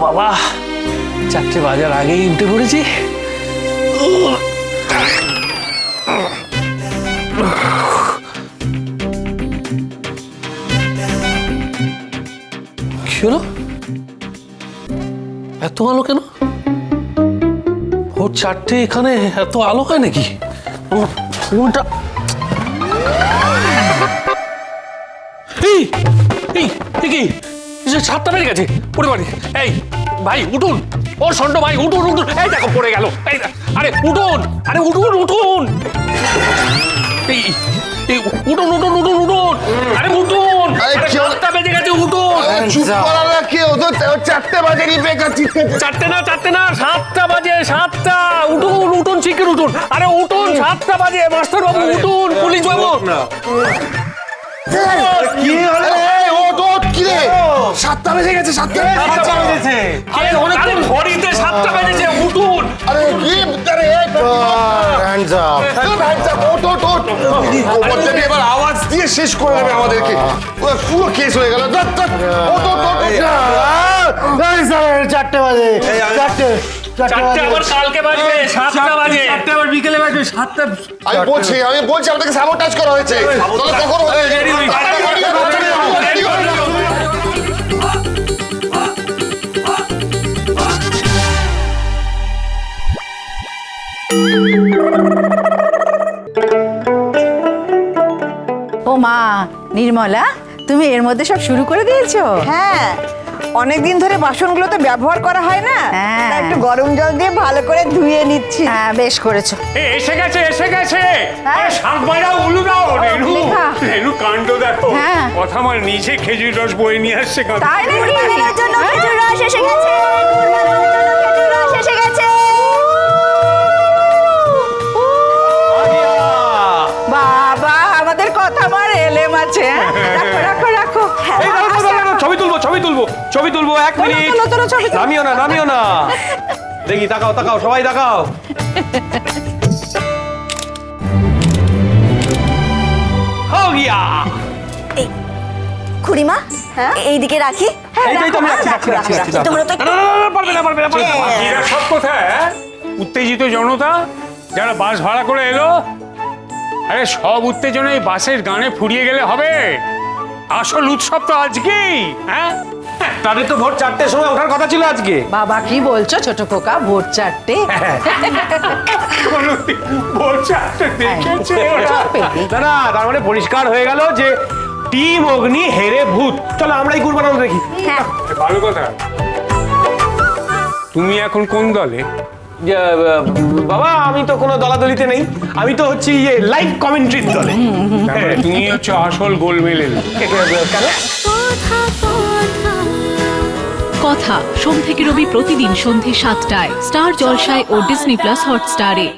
বাবা, 4টে বাজার আগেই উঠে পড়েছি। কি হলো? এত আলো কেন? ভোর 4টে, এখানে এত আলো হয় নাকি? ফোনটা ছাদটা বেড়ে গেছে, পড়ে পারি। এই ভাই উঠুন, ও সন্ড ভাই উঠুন উঠুন। এই দেখো পড়ে গেল। এই আরে উঠুন, আরে উঠুন উঠুন। এই উঠুন উঠুন উঠুন উঠুন, আরে উঠুন, ছাদটা বেজে গেছে, উঠুন। চুপ করা না, কেউ তো 4টে বাজে বেকার চিৎকার। 4টে না 7টা বাজে, 7টা। উঠুন উঠুন, শিগগির উঠুন। আরে উঠুন, 7টা বাজে, মাস্টার বাবু উঠুন, পুলিশ বাবু। কি হলো? কি রে? 7টা বেজে গেছে, 7টা বেজেছে। আরে ঘড়িতে 7টা বেজেছে, উঠুন। আরে কি আরে হ্যান্ডস আপ, হ্যান্ডস আপ, ওঠ ওঠ ওঠ। গোবর্ধন এবার আওয়াজ দিয়ে শেষ করে দেবে আমাদেরকে, পুরো কেস হয়ে গেল। ওঠ ওঠ ওঠ। এই স্যার 4টে বাজে, 4টে আবার কালকে বাজবে, 7টা বাজে। 4টে আবার বিকেলে বাজবে, 7টা। আমি বলছি আপনাকে সাবোটাজ করা হয়েছে। তাহলে কখন হবে? ও মা নির্মলা, তুমি এর মধ্যে সব শুরু করে দিয়েছো? হ্যাঁ, অনেকদিন ধরে বাসনগুলো তো ব্যবহার করা হয় না, হ্যাঁ। তাই একটু গরম জল দিয়ে ভালো করে ধুয়ে নিচ্ছি। হ্যাঁ বেশ করেছো। এসে গেছে, এসে গেছে। হ্যাঁ। আরে শাক বাজাও, উলু দাও। রেনু, লেখা। রেনু কাণ্ড দেখো। হ্যাঁ। কথা আমার নিজে খেজুর রস বয়ে নিয়ে আসছে। তাই নাকি? কুরবানির জন্য খেজুর রস এসে গেছে, কুরবানির জন্য খেজুর রস এসে গেছে। বাবা, আমাদের কথা আমার এলেম আছে। রাখো রাখো রাখো। এই দাঁড়াও, ছবি তুলবো 1 মিনিট। ছবি তুলো। নামিও না। দেখি, তাকাও সবাই তাকাও। হো গিয়া। খুড়িমা, এইদিকে রাখি। এই তো আমি রাখছি। তোমরা তো পারবে না। এরা সব কোথায়? উত্তেজিত জনতা যারা বাস ভাড়া করে এলো। আরে সব উত্তেজনা এই বাসের গানে ফুরিয়ে গেলে হবে? আসল উৎসব তো আজকেই। হ্যাঁ, তাদের তো ভোর 4টের সময় ওঠার কথা ছিল আজকে। বাবা কি বলছো ছোট পোকা? ভোর 4টে? ভোর 4টে দেখেছে ওরা? না, তার মানে পরিষ্কার হয়ে গেল যে টিম অগ্নি হেরে ভূত। চলো আমরাই কুরবানি দেখি। ভালো কথা। তুমি এখন কোন দলে? বাবা, আমি তো কোনো দলাদলিতে নেই, আমি তো হচ্ছি লাইভ কমেন্ট্রির দলে। তুমি হচ্ছে আসল গোলমেলে। কথা সোম থেকে রবি প্রতিদিন সন্ধে 7টায় স্টার জলসায় ও ডিজনি প্লাস হটস্টারে।